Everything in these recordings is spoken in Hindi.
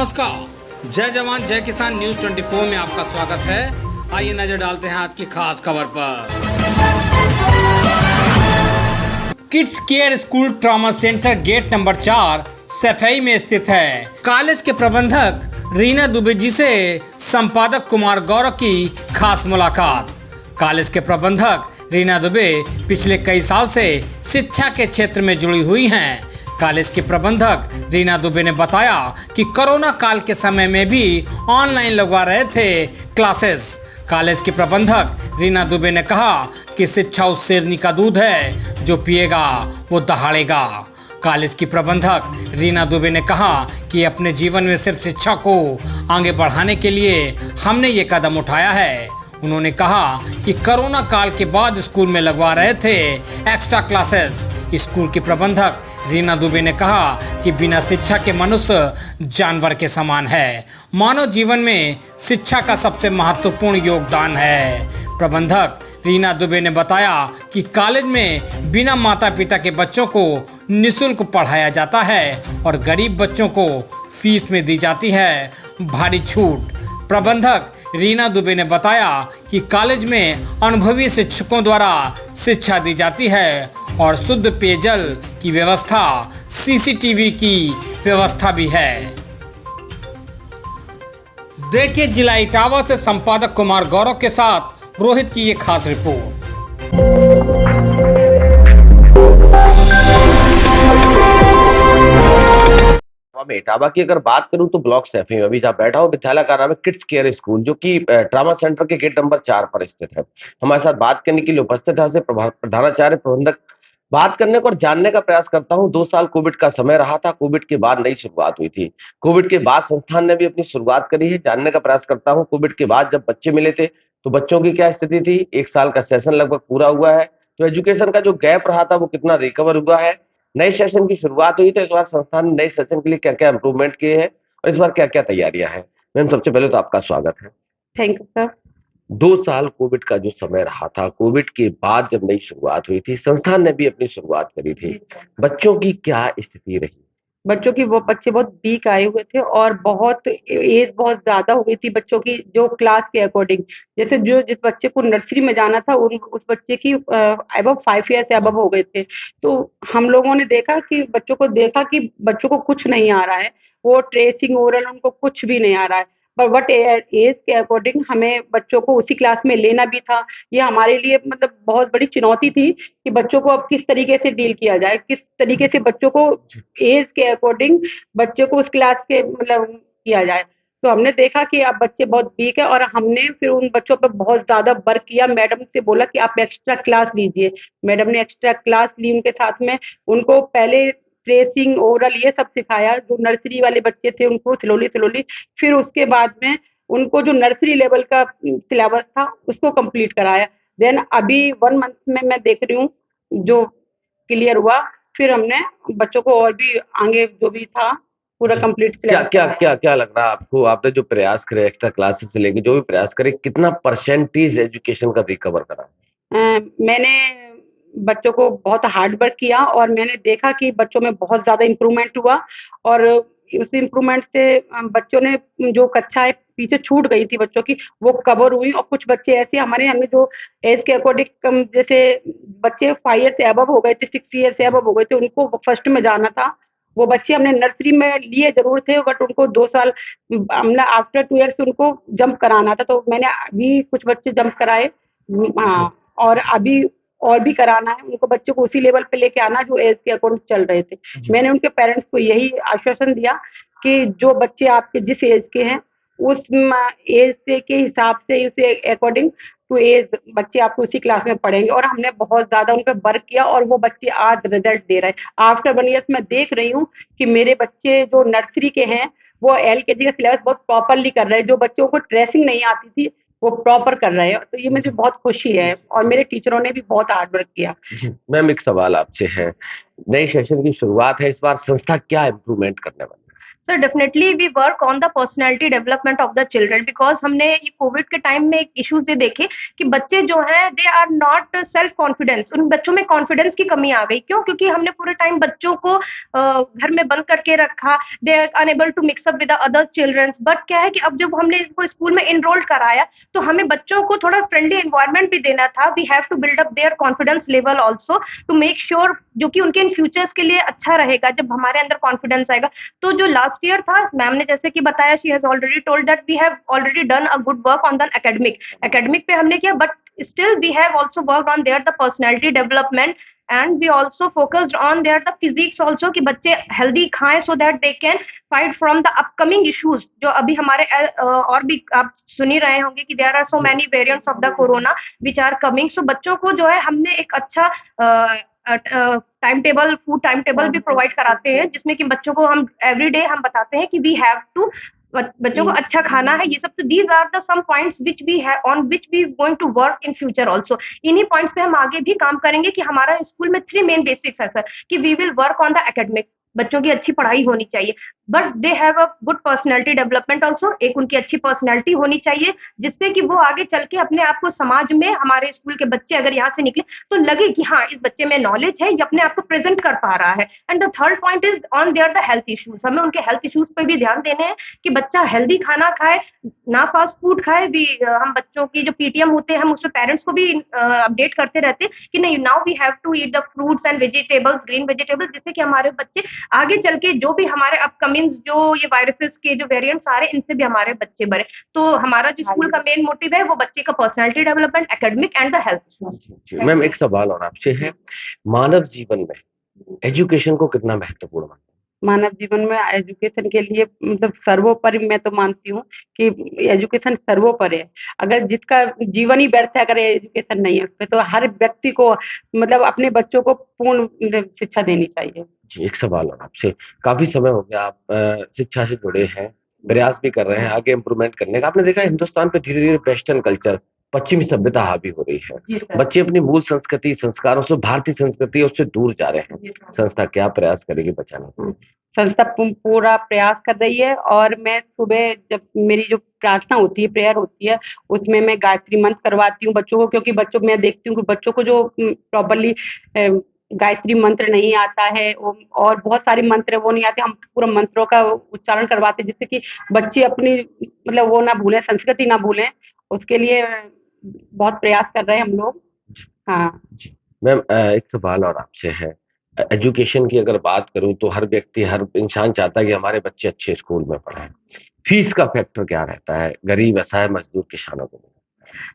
नमस्कार, जय जवान जय किसान न्यूज 24 में आपका स्वागत है। आइए नजर डालते हैं आज की खास खबर पर। Kids care school trauma center gate number 4 सफाई में स्थित है। कॉलेज के प्रबंधक रीना दुबे जी से संपादक कुमार गौरव की खास मुलाकात। कॉलेज के प्रबंधक रीना दुबे पिछले कई साल से शिक्षा के क्षेत्र में जुड़ी हुई हैं। कॉलेज के प्रबंधक रीना दुबे ने बताया कि कोरोना काल के समय में भी ऑनलाइन लगवा रहे थे क्लासेस। कॉलेज के प्रबंधक रीना दुबे ने कहा कि शिक्षा उस शेरनी का दूध है जो पिएगा वो दहाड़ेगा। कॉलेज की प्रबंधक रीना दुबे ने कहा कि अपने जीवन में सिर्फ शिक्षा को आगे बढ़ाने के लिए हमने ये कदम उठाया है। उन्होंने कहा कि कोरोना काल के बाद स्कूल में लगवा रहे थे एक्स्ट्रा क्लासेस। स्कूल के प्रबंधक रीना दुबे ने कहा कि बिना शिक्षा के मनुष्य जानवर के समान है। मानव जीवन में शिक्षा का सबसे महत्वपूर्ण योगदान है। प्रबंधक रीना दुबे ने बताया कि कॉलेज में बिना माता पिता के बच्चों को निःशुल्क पढ़ाया जाता है और गरीब बच्चों को फीस में दी जाती है भारी छूट। प्रबंधक रीना दुबे ने बताया कि कॉलेज में अनुभवी शिक्षकों द्वारा शिक्षा दी जाती है और शुद्ध पेयजल की व्यवस्था, सीसीटीवी की व्यवस्था भी है। देखिए जिला इटावा से संपादक कुमार गौरव के साथ रोहित की ये खास रिपोर्ट। मैं इटावा की अगर बात करूं तो ब्लॉक सैफी में अभी जहाँ बैठा हूं, विद्यालय का नाम है किड्स केयर स्कूल, जो कि ट्रामा सेंटर के गेट नंबर 4 पर स्थित है। हमारे साथ बात करने के लिए उपस्थित है प्रधानाचार्य प्रबंधक। बात करने को और जानने का प्रयास करता हूं। 2 साल कोविड का समय रहा था, कोविड के बाद नई शुरुआत हुई थी। कोविड के बाद संस्थान ने भी अपनी शुरुआत करी है। जानने का प्रयास करता हूँ, कोविड के बाद जब बच्चे मिले थे तो बच्चों की क्या स्थिति थी। 1 साल का सेशन लगभग पूरा हुआ है, तो एजुकेशन का जो गैप रहा था वो कितना रिकवर हुआ है। नए सेशन की शुरुआत हुई तो इस बार संस्थान ने नए सेशन के लिए क्या क्या इंप्रूवमेंट किए हैं और इस बार क्या क्या तैयारियां हैं। मैम, सबसे पहले तो आपका स्वागत है। Thank you sir. 2 साल कोविड का जो समय रहा था, कोविड के बाद जब नई शुरुआत हुई थी, संस्थान ने भी अपनी शुरुआत करी थी। बच्चों की क्या स्थिति रही? बच्चों की, वो बच्चे बहुत वीक आए हुए थे और बहुत एज बहुत ज्यादा हो गई थी बच्चों की, जो क्लास के अकॉर्डिंग। जैसे जो जिस बच्चे को नर्सरी में जाना था उस बच्चे की अबव 5 ईयर से अबव हो गए थे। तो हम लोगों ने देखा कि बच्चों को कुछ नहीं आ रहा है, वो ट्रेसिंग ओरल उनको कुछ भी नहीं आ रहा है। पर बट एज के अकॉर्डिंग हमें बच्चों को उसी क्लास में लेना भी था। ये हमारे लिए मतलब बहुत बड़ी चुनौती थी कि बच्चों को अब किस तरीके से डील किया जाए, किस तरीके से बच्चों को एज के अकॉर्डिंग बच्चों को उस क्लास के मतलब किया जाए। तो हमने देखा कि अब बच्चे बहुत वीक है और हमने फिर उन बच्चों पर बहुत ज्यादा वर्क किया। मैडम से बोला कि आप एक्स्ट्रा क्लास लीजिए। मैडम ने एक्स्ट्रा क्लास ली उनके साथ में। उनको पहले ट्रेसिंग ओरल ये सब सिखाया। जो नर्सरी वाले बच्चे थे उनको स्लोली फिर उसके बाद में उनको जो नर्सरी लेवल का सिलेबस था उसको कंप्लीट कराया। देन अभी 1 मंथ में मैं देख रही हूँ जो क्लियर हुआ। फिर हमने बच्चों को और भी आगे जो भी था पूरा कंप्लीट क्या क्या क्या क्या लग रहा है आपको? आपने जो प्रयास करे एक्स्ट्रा क्लासेस से लेके जो भी प्रयास करे, कितना परसेंटेज एजुकेशन का रिकवर करा? मैंने बच्चों को बहुत हार्ड वर्क किया और मैंने देखा कि बच्चों में बहुत ज़्यादा इम्प्रूवमेंट हुआ। और उस इम्प्रूवमेंट से बच्चों ने जो कक्षाएं पीछे छूट गई थी बच्चों की, वो कवर हुई। और कुछ बच्चे ऐसे हमने जो एज के अकॉर्डिंग, जैसे बच्चे 5 ईयर से अबव हो गए थे, 6 ईयर से अबव हो गए थे, उनको फर्स्ट में जाना था। वो बच्चे हमने नर्सरी में लिए जरूर थे, बट उनको 2 साल हमने आफ्टर 2 ईयर्स उनको जंप कराना था। तो मैंने अभी कुछ बच्चे जंप कराए। हाँ, और अभी और भी कराना है उनको। बच्चों को उसी लेवल पे लेके आना जो एज के अकॉर्डिंग चल रहे थे। मैंने उनके पेरेंट्स को यही आश्वासन दिया कि जो बच्चे आपके जिस एज के हैं उस एज से के हिसाब से, उसे अकॉर्डिंग टू एज बच्चे आपको उसी क्लास में पढ़ेंगे। और हमने बहुत ज्यादा उन पर वर्क किया और वो बच्चे आज रिजल्ट दे रहे हैं। आफ्टर 1 ईयर्स मैं देख रही हूँ कि मेरे बच्चे जो नर्सरी के हैं वो LKG का सिलेबस बहुत प्रॉपरली कर रहे हैं। जो बच्चों को ट्रेसिंग नहीं आती थी वो प्रॉपर कर रहे हैं। तो ये मुझे बहुत खुशी है और मेरे टीचरों ने भी बहुत हार्ड वर्क किया। मैम, एक सवाल आपसे है। नए सेशन की शुरुआत है, इस बार संस्था क्या इम्प्रूवमेंट करने वाली है? Sir definitely we work on the personality development of the children, because हमने ये कोविड के टाइम में एक इश्यूज ये देखे कि बच्चे जो हैं they are not self confidence, उन बच्चों में कॉन्फिडेंस की कमी आ गई। क्यों? क्योंकि हमने पूरे टाइम बच्चों को घर में बंद करके रखा, they are unable to mix up with other childrens. But क्या है कि अब जब हमने इसको स्कूल में इनरोल कराया तो हमें बच्चों को थोड़ा फ्रेंडली एनवायरनमेंट भी देना था। We have to build up their confidence level also to make sure, जो कि उनके इन फ्यूचर्स के लिए अच्छा रहेगा जब हमारे अंदर कॉन्फिडेंस आएगा। तो जो लास्ट ईयर था, मैम ने जैसे कि बताया, she has already told that we have already done a good work on the academic पे हमने किया, but still we have also worked on their the personality development, and we also focused on their the physiques also, कि बच्चे healthy खाएं so that they can fight from the upcoming issues जो अभी हमारे और भी आप सुन ही रहे होंगे कि there are so many variants of the corona which are coming। so बच्चों को जो है हमने एक अच्छा time table, food time table भी प्रोवाइड कराते हैं, जिसमें कि बच्चों को हम एवरीडे हम बताते हैं कि वी हैव टू, बच्चों को अच्छा खाना है। ये सब तो these are the some points which we have on which we going to work in future also. इन्हीं पॉइंट्स पे हम आगे भी काम करेंगे कि हमारा स्कूल में 3 मेन बेसिक्स है सर, कि we will work on the academic, बच्चों की अच्छी पढ़ाई होनी चाहिए, but they have a good personality development also. एक उनकी अच्छी पर्सनैलिटी होनी चाहिए जिससे कि वो आगे चल के अपने आप को समाज में, हमारे स्कूल के बच्चे अगर यहाँ से निकले तो लगे कि हाँ इस बच्चे में नॉलेज है, ये अपने आप को प्रेजेंट कर पा रहा है। And the third point is on their the health issues. हमें उनके हेल्थ इश्यूज पे भी ध्यान देने हैं कि बच्चा हेल्दी खाना खाए, ना फास्ट फूड खाए भी। हम बच्चों की जो पीटीएम होते हैं हम उसमें पेरेंट्स को भी अपडेट करते रहते हैं कि नहीं, now we have to eat the fruits and vegetables, green vegetables, जिससे कि हमारे बच्चे आगे चल के जो भी हमारे अपकमिंग जो ये वायरसेस के जो वेरिएंट्स आ रहे हैं इनसे भी हमारे बच्चे बने। तो हमारा जो स्कूल का मेन मोटिव है वो बच्चे का personality development, academic and the health. Ma'am एक सवाल और आपसे है, मानव जीवन में एजुकेशन को कितना महत्वपूर्ण मानते हैं? मानव जीवन में एजुकेशन के लिए मतलब सर्वोपरि मैं तो मानती हूँ कि एजुकेशन सर्वोपरि है। अगर जिसका जीवन ही व्यर्थ है, अगर एजुकेशन नहीं है उसमें, तो हर व्यक्ति को मतलब अपने बच्चों को पूर्ण शिक्षा देनी चाहिए। जी, एक सवाल और आपसे, काफी समय हो गया आप शिक्षा से जुड़े हैं, प्रयास भी कर रहे हैं आगे इम्प्रूवमेंट करने का। आपने देखा हिंदुस्तान पे धीरे धीरे वेस्टर्न कल्चर, पश्चिमी सभ्यता हावी हो रही है, जी सर। बच्चे अपनी मूल संस्कृति संस्कारों से, भारतीय संस्कृति उससे दूर जा रहे हैं। संस्था क्या प्रयास करेगी बचाने के? संस्था पूरा प्रयास कर रही है, और मैं सुबह जब मेरी जो प्रार्थना होती है, प्रेयर होती है, उसमें मैं गायत्री मंत्र करवाती हूँ बच्चों को, क्योंकि बच्चों मैं देखती हूँ कि बच्चों को जो प्रॉपरली गायत्री मंत्र नहीं आता है और बहुत सारे मंत्र वो नहीं आते, हम पूरा मंत्रों का उच्चारण करवाते हैं जिससे कि बच्चे अपनी मतलब वो ना भूलें, संस्कृति ना भूलें। उसके लिए बहुत प्रयास कर रहे हैं हम लोग। हाँ जी मैम, एक सवाल और आपसे है, एजुकेशन की अगर बात करूं तो हर व्यक्ति, हर इंसान चाहता है कि हमारे बच्चे अच्छे स्कूल में पढ़ें। फीस का फैक्टर क्या रहता है गरीब, असहाय, मजदूर, किसानों को?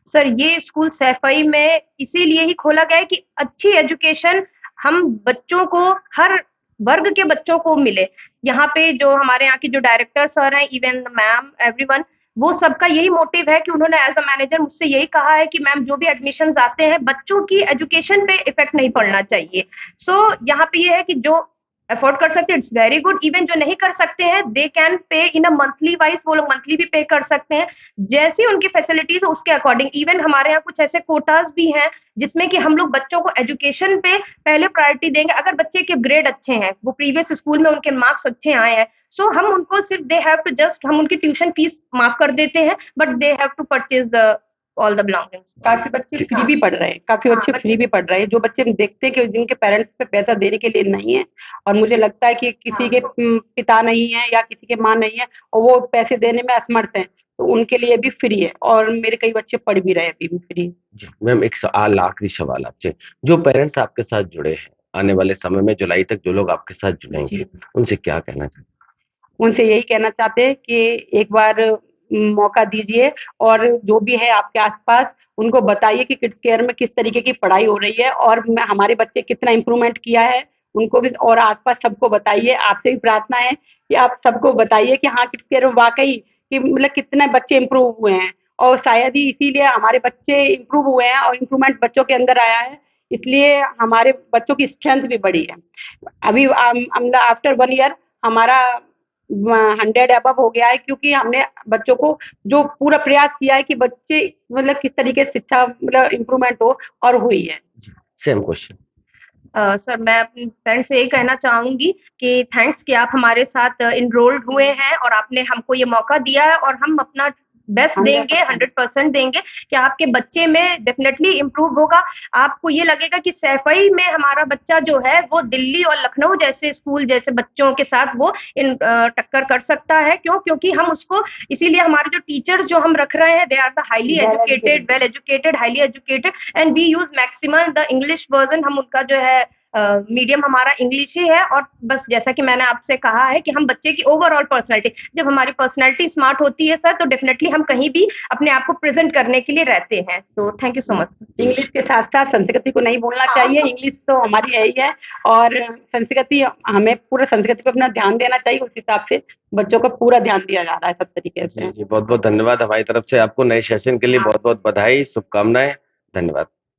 सर ये स्कूल सैफई में इसीलिए ही खोला गया है कि अच्छी एजुकेशन हम बच्चों को, हर वर्ग के बच्चों को मिले। यहाँ पे जो हमारे यहाँ के जो डायरेक्टर सर हैं, इवन मैम, एवरीवन, वो सबका यही मोटिव है कि उन्होंने एज अ मैनेजर मुझसे यही कहा है कि मैम जो भी एडमिशन्स आते हैं बच्चों की एजुकेशन पे इफेक्ट नहीं पड़ना चाहिए। सो यहाँ पे ये है कि जो अफोर्ड कर सकते हैं इट्स वेरी गुड, इवन जो नहीं कर सकते हैं they can pay in a monthly wise, वो लोग मंथली भी पे कर सकते हैं जैसी उनकी फैसिलिटीज हो उसके अकॉर्डिंग। इवन हमारे यहाँ कुछ ऐसे कोटास भी हैं जिसमें कि हम लोग बच्चों को एजुकेशन पे पहले प्रायोरिटी देंगे। अगर बच्चे के ग्रेड अच्छे हैं, वो प्रीवियस स्कूल में उनके मार्क्स अच्छे आए हैं, सो हम उनको सिर्फ दे हैव टू जस्ट, हम उनकी ट्यूशन फीस माफ कर देते हैं, but they have to purchase the all the belongings. काफी बच्चे फ्री भी पढ़ रहे हैं, काफी बच्चे फ्री भी पढ़ रहे हैं, जो बच्चे देखते हैं कि जिनके पेरेंट्स पे पैसा देने के लिए नहीं है, और मुझे लगता है कि किसी के पिता नहीं है या किसी के माँ नहीं है और वो पैसे देने में असमर्थ हैं, तो उनके लिए भी फ्री है, और मेरे कई बच्चे पढ़ भी रहे हैं अभी भी फ्री। जी मैम, एक सवाल, आखिरी सवाल आपसे, जो पेरेंट्स आपके साथ जुड़े हैं, आने वाले समय में जुलाई तक जो लोग आपके साथ जुड़ेंगे, उनसे क्या कहना चाहते? उनसे यही कहना चाहते हैं कि एक बार मौका दीजिए, और जो भी है आपके आसपास उनको बताइए कि किड्स केयर में किस तरीके की पढ़ाई हो रही है, और हमारे बच्चे कितना इम्प्रूवमेंट किया है उनको भी, और आसपास सबको बताइए। आपसे भी प्रार्थना है कि आप सबको बताइए कि हाँ किड्स केयर में वाकई कि मतलब कितने बच्चे इम्प्रूव हुए हैं, और शायद ही इसीलिए हमारे बच्चे इम्प्रूव हुए हैं और इम्प्रूवमेंट बच्चों के अंदर आया है, इसलिए हमारे बच्चों की स्ट्रेंथ भी बढ़ी है। अभी आफ्टर 1 ईयर हमारा 100 अबव हो गया है, क्योंकि हमने बच्चों को जो पूरा प्रयास किया है कि बच्चे मतलब किस तरीके से शिक्षा मतलब इम्प्रूवमेंट हो, और हुई है। Same question. सर मैं अपने पेरेंट्स से यही कहना चाहूंगी कि थैंक्स कि आप हमारे साथ इनरोल्ड हुए हैं और आपने हमको ये मौका दिया है, और हम अपना बेस्ट देंगे, 100% देंगे कि आपके बच्चे में डेफिनेटली इम्प्रूव होगा। आपको ये लगेगा कि सैफई में हमारा बच्चा जो है वो दिल्ली और लखनऊ जैसे स्कूल जैसे बच्चों के साथ वो टक्कर कर सकता है। क्यों? क्योंकि हम उसको, इसीलिए हमारे जो टीचर्स जो हम रख रहे हैं, they are the highly educated, well educated, highly educated, and we use maximum the English version. हम उनका जो है मीडियम हमारा इंग्लिश ही है। और बस जैसा कि मैंने आपसे कहा है कि हम बच्चे की ओवरऑल पर्सनैलिटी, जब हमारी पर्सनैलिटी स्मार्ट होती है सर, तो डेफिनेटली हम कहीं भी अपने आप को प्रेजेंट करने के लिए रहते हैं। तो thank you so much. English के साथ साथ संस्कृति को नहीं भूलना चाहिए। इंग्लिश तो हमारी है ही है, और संस्कृति, हमें पूरा संस्कृति पे अपना ध्यान देना चाहिए। उस हिसाब से बच्चों का पूरा ध्यान दिया जा रहा है सब तरीके से। जी बहुत बहुत धन्यवाद। हमारी तरफ से आपको नए सेशन के लिए बहुत बहुत बधाई, शुभकामनाएं। धन्यवाद।